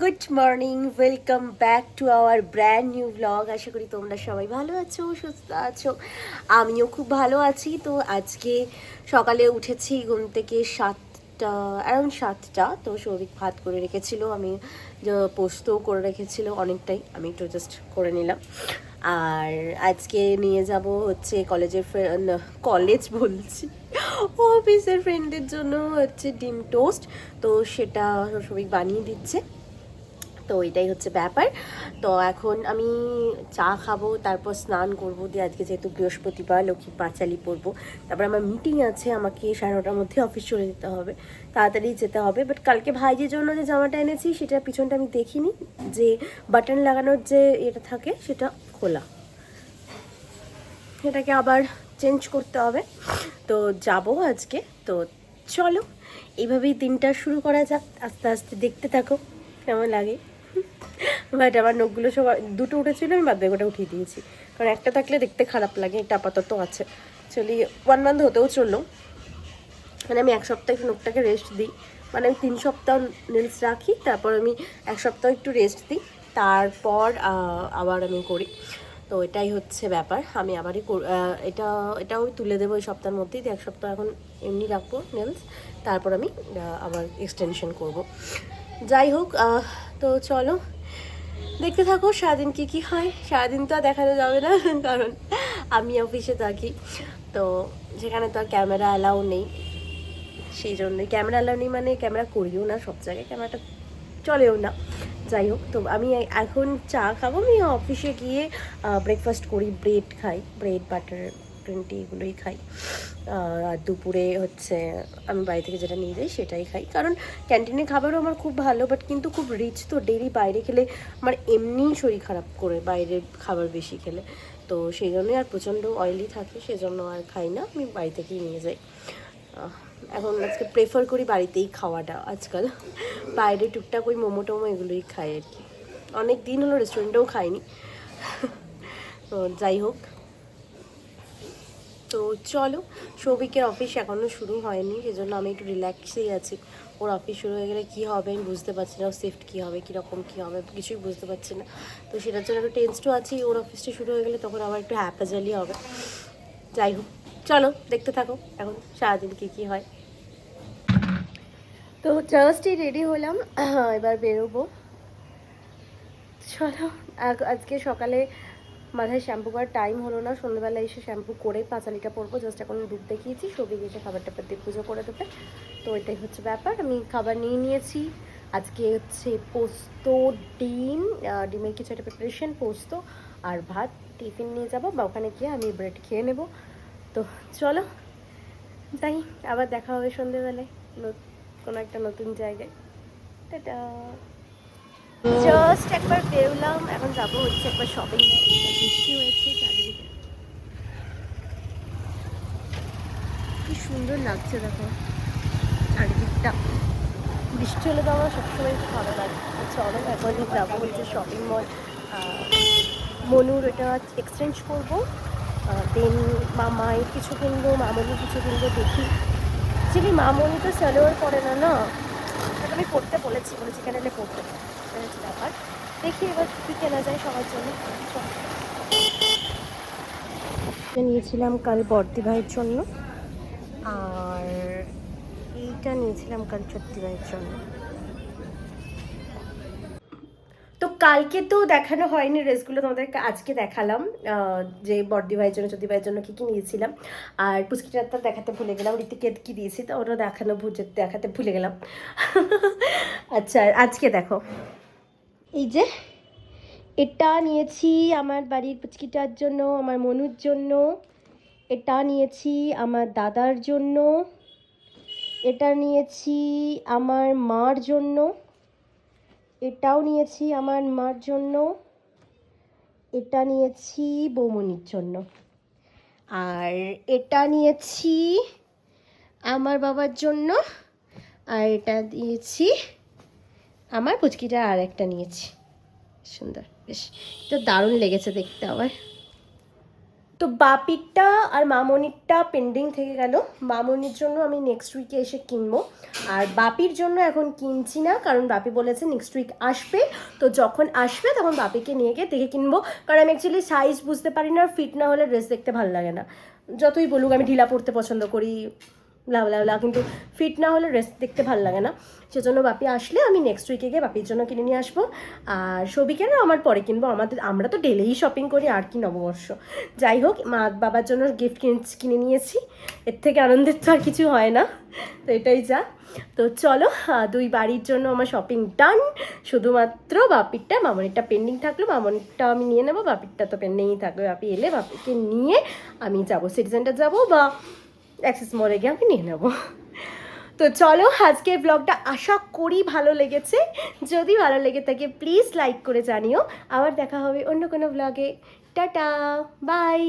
Good morning, welcome back to our brand new blog. আশা করি তোমরা সবাই ভালো আছো, সুস্থ আছো। আমিও খুব ভালো আছি। তো আজকে সকালে উঠেছি ঘুম থেকে অ্যারাউন্ড 7টা। তো সৌভিক ভাত করে রেখেছিল, আমি পোস্তও করে রেখেছিল অনেকটাই, আমি একটু জাস্ট করে নিলাম। আর আজকে নিয়ে যাব হচ্ছে কলেজ বলছি, অফিসের ফ্রেন্ডদের জন্য হচ্ছে ডিম টোস্ট। তো সেটা সৌভিক বানিয়ে দিচ্ছে। তো এটাই হচ্ছে ব্যাপার। তো এখন আমি চা খাবো, তারপর স্নান করবো, দিয়ে আজকে যেহেতু বৃহস্পতিবার লক্ষ্মী পাঁচালি পড়বো। তারপর আমার মিটিং আছে, আমাকে 9:30টার মধ্যে অফিস চলে যেতে হবে, তাড়াতাড়ি যেতে হবে। বাট কালকে ভাইজির জন্য যে জামাটা এনেছি সেটার পিছনটা আমি দেখিনি, যে বাটন লাগানোর যে এটা থাকে সেটা খোলা, সেটাকে আবার চেঞ্জ করতে হবে। তো যাব আজকে। তো চলো এইভাবেই দিনটা শুরু করা যাক, আস্তে আস্তে দেখতে থাকো কেমন লাগে। বাট আমার নখগুলো সব দুটো উঠেছিল, আমি বাদ বাকিটা উঠিয়ে দিয়েছি, কারণ একটা থাকলে দেখতে খারাপ লাগে। এটা আপাতত আছে, অ্যাকচুয়ালি 1 মান্থ হতেও চললো। মানে আমি 1 সপ্তাহ একটু নখটাকে রেস্ট দিই, মানে আমি 3 সপ্তাহ নেলস রাখি, তারপর আমি 1 সপ্তাহ একটু রেস্ট দিই, তারপর আবার আমি করি। তো এটাই হচ্ছে ব্যাপার। আমি আবারই এটাও তুলে দেবো এই সপ্তাহের মধ্যেই। 1 সপ্তাহ এখন এমনি রাখবো নেলস, তারপর আমি আবার এক্সটেনশন করব। যাই হোক, তো চলো দেখতে থাকো সারাদিন কী কী হয়। সারাদিন তো আর দেখানো যাবে না, কারণ আমি অফিসে থাকি, তো সেখানে তো আর ক্যামেরা অ্যালাউ নেই। সেই জন্যই ক্যামেরা অ্যালাউ নেই, মানে ক্যামেরা করিও না সব জায়গায়, ক্যামেরাটা চলেও না। যাই হোক, তো আমি এখন চা খাবো। আমি অফিসে গিয়ে ব্রেকফাস্ট করি, ব্রেড খাই, ব্রেড বাটার 20 এগুলোই খাই। আর দুপুরে হচ্ছে আমি বাড়ি থেকে যেটা নিয়ে যাই সেটাই খাই, কারণ ক্যান্টিনের খাবারও আমার খুব ভালো, বাট কিন্তু খুব রিচ। তো ডেইলি বাইরে খেলে আমার এমনিই শরীর খারাপ করে, বাইরের খাবার বেশি খেলে। তো সেই জন্যই, আর প্রচণ্ড অয়েলি থাকে, সেজন্য আর খাই না, আমি বাড়ি থেকেই নিয়ে যাই। এখন আজকে প্রেফার করি বাড়িতেই খাওয়াটা আজকাল। বাইরে টুকটাক ওই মোমো টোমো এগুলোই খাই আর কি। অনেক দিন হলো রেস্টুরেন্টেও খাইনি। তো যাই হোক, তো চলো। সৌভিকের অফিস এখনও শুরু হয়নি, সেজন্য আমি একটু রিল্যাক্সেই আছি। ওর অফিস শুরু হয়ে গেলে কী হবে আমি বুঝতে পারছি না, ওর শিফট কী হবে, কীরকম কী হবে কিছুই বুঝতে পারছি না। তো সেটার জন্য একটু টেন্সডও আছি। ওর অফিসটা শুরু হয়ে গেলে তখন আবার একটু হ্যাপাজালি হবে। যাই হোক, চলো দেখতে থাকো এখন সারাদিন কী কী হয়। তো জাস্টই রেডি হলাম, এবার বেরোবো। চলো। আজকে সকালে মাথায় শ্যাম্পু করার টাইম হলো না, সন্ধ্যাবেলা এসে শ্যাম্পু করে পাঁচালিটা পরবো। জাস্ট এখন দুধ দেখিয়েছি, সবই এসে খাবার টাবার দিয়ে পুজো করে দেবে। তো এটাই হচ্ছে ব্যাপার। আমি খাবার নিয়ে নিয়েছি। আজকে হচ্ছে পোস্ত, ডিমের কিছু একটা প্রিপারেশন, পোস্ত আর ভাত। টিফিন নিয়ে যাবো, বা ওখানে গিয়ে আমি ব্রেড খেয়ে নেবো। তো চলো যাই, আবার দেখা হবে সন্ধ্যেবেলায় কোনো একটা নতুন জায়গায়। টাটা। জাস্ট একবার বেরোলাম, এখন যাবো হচ্ছে একবার শপিং। বৃষ্টি হয়েছে চারিদিকে, কি সুন্দর লাগছে দেখো চারিদিকটা। বৃষ্টি হলে তো আমার সবসময় খুব ভালো লাগে। চলো একবার যাবো হচ্ছে শপিং মল। মনুর এটা এক্সচেঞ্জ করবো, দেন মামায় কিছু কিনবো, মামনি কিছু কিনবো, দেখি। অ্যাকচুয়ালি মামনি তো সালোয়ার পরে না, না ওটা আমি পড়তে বলেছি কেন এলে পড়তে হচ্ছে ব্যাপার। দেখি এবার কী কেনা যায় সবার জন্য। নিয়েছিলাম কাল বর্দি ভাইয়ের জন্য, আর এইটা নিয়েছিলাম কাল সত্যি ভাইয়ের জন্য। তো কালকে তো দেখানো হয়নি ড্রেসগুলো, তোমাদেরকে আজকে দেখালাম যে বর্দি ভাইয়ের জন্য সত্যি ভাইয়ের জন্য কী কী নিয়েছিলাম। আর পুচকিটারটা দেখাতে ভুলে গেলাম, ঋতিকে কী দিয়েছি তো ওটা দেখাতে ভুলে গেলাম। আচ্ছা আজকে দেখো, এই যে এটা নিয়েছি আমার বাড়ির পুচকিটার জন্য, আমার মনুর জন্য। এটা নিয়েছি আমার দাদার জন্য। এটা নিয়েছি আমার মার জন্য। এটাও নিয়েছি আমার মার জন্য। এটা নিয়েছি বৌমনির জন্য। আর এটা নিয়েছি আমার বাবার জন্য। আর এটা দিয়েছি আমার পুচকিটা, আর একটা নিয়েছি। সুন্দর, বেশ এটা দারুণ লেগেছে দেখতে আমার। তো বাপিরটা আর মামনিরটা পেন্ডিং থেকে গেল। মামনির জন্য আমি নেক্সট উইকে এসে কিনবো, আর বাপির জন্য এখন কিনছি না, কারণ বাপি বলেছে নেক্সট উইক আসবে। তো যখন আসবে তখন বাপিকে নিয়ে গিয়ে দেখে কিনবো, কারণ আমি অ্যাকচুয়ালি সাইজ বুঝতে পারি না, আর ফিট না হলে ড্রেস দেখতে ভালো লাগে না। যতই বলুক আমি ঢিলা পড়তে পছন্দ করি, লাভ, কিন্তু ফিট না হলে ড্রেস দেখতে ভালো লাগে না। সেজন্য বাপি আসলে আমি নেক্সট উইকে গিয়ে বাপির জন্য কিনে নিয়ে আসবো। আর সবিকেরও আমার পরে কিনবো, আমরা তো ডেলিই শপিং করি, আর কি নববর্ষ। যাই হোক, মা বাবার জন্য গিফট কিনে নিয়েছি, এর থেকে আনন্দের তো আর কিছু হয় না। তো এটাই যা। তো চলো, দুই বাড়ির জন্য আমার শপিং ডান। শুধুমাত্র বাপিরটা, মামনিরটা পেন্ডিং থাকলো। মামনিরটা আমি নিয়ে নেবো, বাপিরটা তো পেন্ডিংই থাকবে। বাপি এলে বাপিকে নিয়ে আমি যাবো, সিটি সেন্টার যাবো বা অ্যাক্সেস মলে গিয়ে আমি নিয়ে নেবো। তো চলো, আজকের ব্লগটা আশা করি ভালো লেগেছে। যদি ভালো লেগে থাকে প্লিজ লাইক করে জানিও। আবার দেখা হবে অন্য কোনো ব্লগে। Tata, by.